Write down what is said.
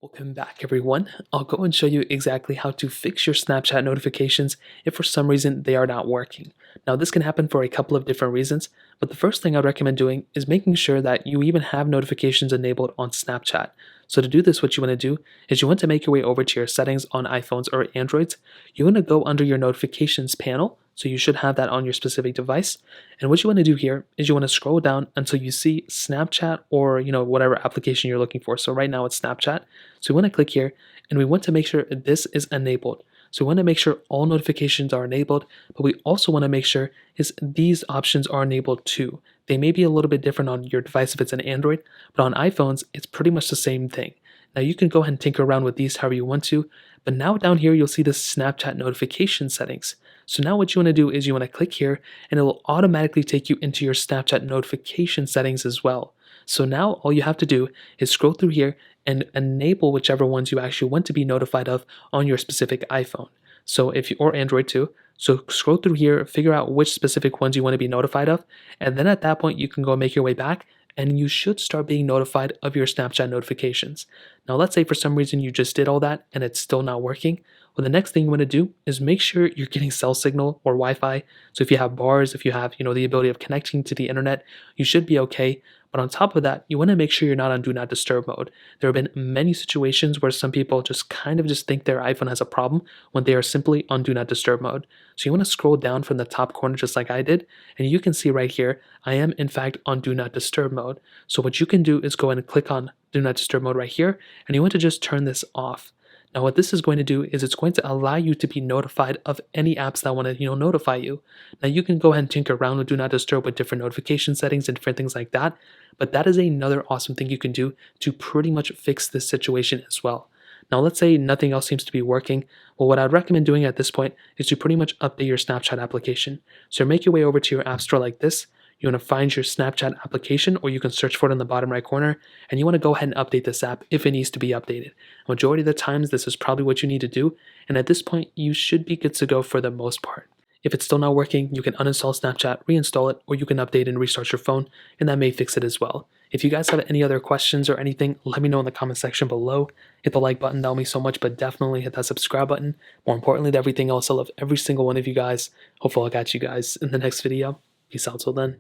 Welcome back, everyone. I'll go and show you exactly how to fix your Snapchat notifications if for some reason they are not working. Now, this can happen for a couple of different reasons, but the first thing I'd recommend doing is making sure that you even have notifications enabled on Snapchat. So to do this, what you want to do is you want to make your way over to your settings on iPhones or Androids. You want to go under your notifications panel, so you should have that on your specific device. And what you want to do here is you want to scroll down until you see Snapchat or whatever application you're looking for. So right now it's Snapchat. So we want to click here and we want to make sure this is enabled. So we want to make sure all notifications are enabled, but we also want to make sure is these options are enabled too. They may be a little bit different on your device if it's an Android, but on iPhones, it's pretty much the same thing. Now you can go ahead and tinker around with these however you want to, but now down here you'll see the Snapchat notification settings. So now what you want to do is you want to click here and it will automatically take you into your Snapchat notification settings as well. So now all you have to do is scroll through here and enable whichever ones you actually want to be notified of on your specific iPhone. So if you, or Android too. So scroll through here, figure out which specific ones you want to be notified of, and then at that point you can go make your way back and you should start being notified of your Snapchat notifications. Now let's say for some reason you just did all that and it's still not working. Well, the next thing you want to do is make sure you're getting cell signal or Wi-Fi. So if you have bars, if you have, the ability of connecting to the internet, you should be okay. But on top of that, you want to make sure you're not on Do Not Disturb mode. There have been many situations where some people just kind of just think their iPhone has a problem when they are simply on Do Not Disturb mode. So you want to scroll down from the top corner just like I did, and you can see right here, I am in fact on Do Not Disturb mode. So what you can do is go ahead and click on Do Not Disturb mode right here, and you want to just turn this off. Now what this is going to do is it's going to allow you to be notified of any apps that want to notify you. Now you can go ahead and tinker around with Do Not Disturb with different notification settings and different things like that, but that is another awesome thing you can do to pretty much fix this situation as well. Now let's say nothing else seems to be working. Well, what I'd recommend doing at this point is to pretty much update your Snapchat application. So make your way over to your app store like this. You want to find your Snapchat application, or you can search for it in the bottom right corner, and you want to go ahead and update this app if it needs to be updated. Majority of the times, this is probably what you need to do, and at this point, you should be good to go for the most part. If it's still not working, you can uninstall Snapchat, reinstall it, or you can update and restart your phone, and that may fix it as well. If you guys have any other questions or anything, let me know in the comment section below. Hit the like button, that will mean so much, but definitely hit that subscribe button. More importantly than everything else, I love every single one of you guys. Hopefully I'll catch you guys in the next video. Peace out till then.